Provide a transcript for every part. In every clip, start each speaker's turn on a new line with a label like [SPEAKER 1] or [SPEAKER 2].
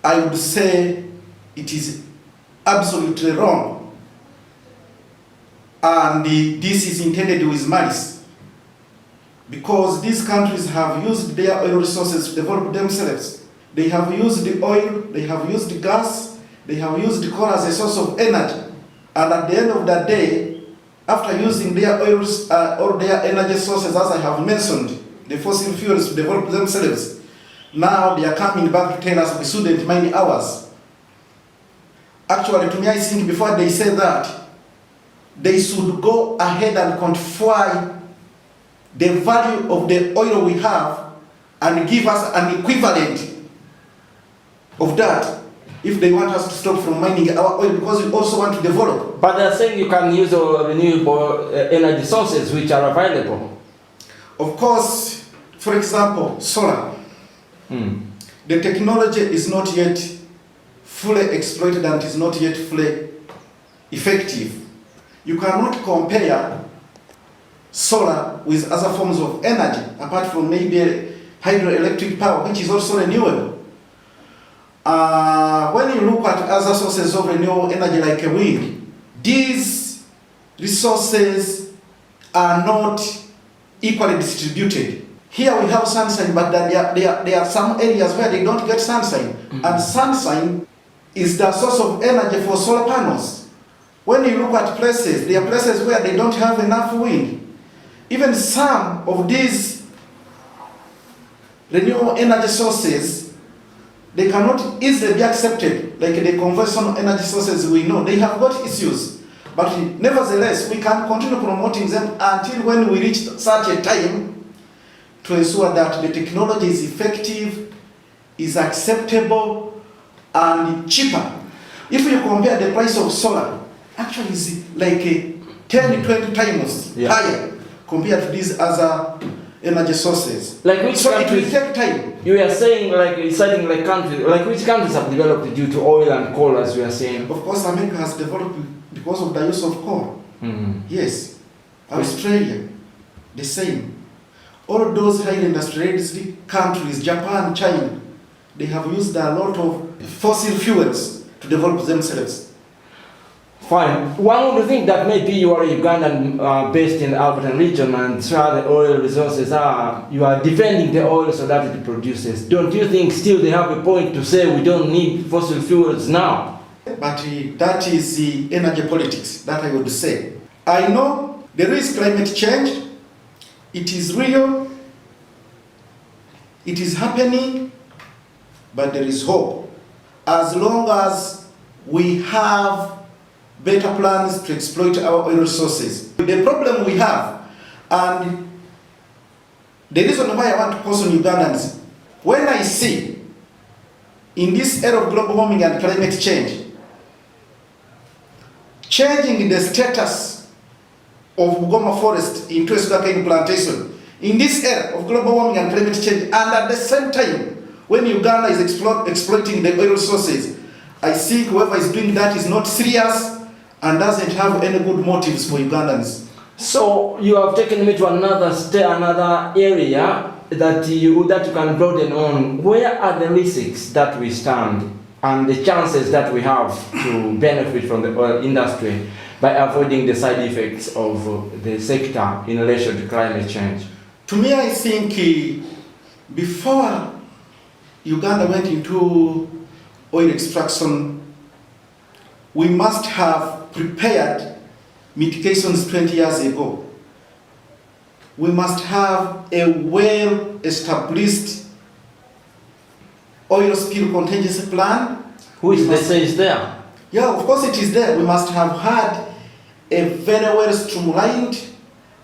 [SPEAKER 1] I would say it is absolutely wrong. And this is intended with malice. Because these countries have used their oil resources to develop themselves. They have used the oil, they have used the gas, they have used coal as a source of energy. And at the end of the day, after using their oils or their energy sources, as I have mentioned, the fossil fuels to develop themselves, now they are coming back to tell us we shouldn't mine ours. Actually, to me, I think before they say that, they should go ahead and quantify the value of the oil we have and give us an equivalent of that if they want us to stop from mining our oil, because we also want to develop.
[SPEAKER 2] But they're saying you can use renewable energy sources which are available.
[SPEAKER 1] Of course, for example, solar. The technology is not yet fully exploited and is not yet fully effective. You cannot compare solar with other forms of energy, apart from maybe hydroelectric power, which is also renewable. When you look at other sources of renewable energy like wind, these resources are not equally distributed. Here we have sunshine, but there are some areas where they don't get sunshine. And sunshine is the source of energy for solar panels. When you look at places, there are places where they don't have enough wind. Even some of these renewable energy sources, they cannot easily be accepted, like the conventional energy sources we know. They have got issues. But nevertheless, we can continue promoting them until when we reach such a time to ensure that the technology is effective, is acceptable, and cheaper. If you compare the price of solar, actually it's like 10-20 times higher compared to these other energy sources.
[SPEAKER 2] Like which
[SPEAKER 1] so
[SPEAKER 2] countries?
[SPEAKER 1] It will take time.
[SPEAKER 2] You are saying like citing like countries, like which countries have developed due to oil and coal, as we are saying?
[SPEAKER 1] Of course, America has developed because of the use of coal. Yes. Australia, the same. All those highly industrialized countries, Japan, China, they have used a lot of fossil fuels to develop themselves.
[SPEAKER 2] Fine. One would think that maybe you are Ugandan based in the Albertine region, and where the oil resources are, you are defending the oil so that it produces. Don't you think still they have a point to say we don't need fossil fuels now?
[SPEAKER 1] But that is the energy politics, that I would say. I know there is climate change. It is real. It is happening. But there is hope. As long as we have better plans to exploit our oil resources. The problem we have, and the reason why I want to caution Ugandans, when I see in this era of global warming and climate change, changing the status of Bugoma forest into a sugarcane plantation, in this era of global warming and climate change, and at the same time, when Uganda is exploiting the oil resources, I think whoever is doing that is not serious and doesn't have any good motives for Ugandans.
[SPEAKER 2] So you have taken me to another area that you can broaden on. Where are the risks that we stand and the chances that we have to benefit from the oil industry by avoiding the side effects of the sector in relation to climate change?
[SPEAKER 1] To me, I think before Uganda went into oil extraction, we must have prepared mitigations 20 years ago. We must have a well-established oil spill contingency plan.
[SPEAKER 2] Which they say is there?
[SPEAKER 1] Yeah, of course it is there. We must have had a very well streamlined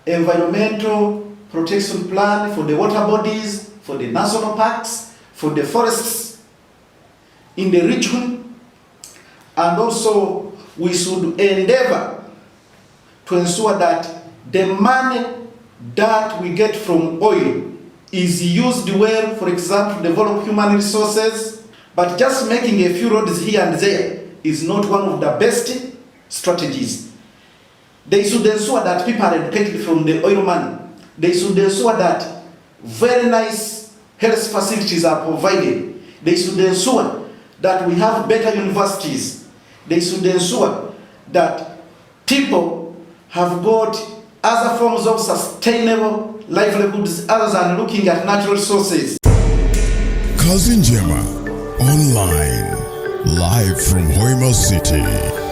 [SPEAKER 1] environmental protection plan for the water bodies, for the national parks, for the forests in the region, and also we should endeavor to ensure that the money that we get from oil is used well, for example, to develop human resources, but just making a few roads here and there is not one of the best strategies. They should ensure that people are educated from the oil money. They should ensure that very nice health facilities are provided. They should ensure that we have better universities. They should ensure that people have got other forms of sustainable livelihoods other than looking at natural resources.
[SPEAKER 3] Kazi-Njema, online, live from Hoima City.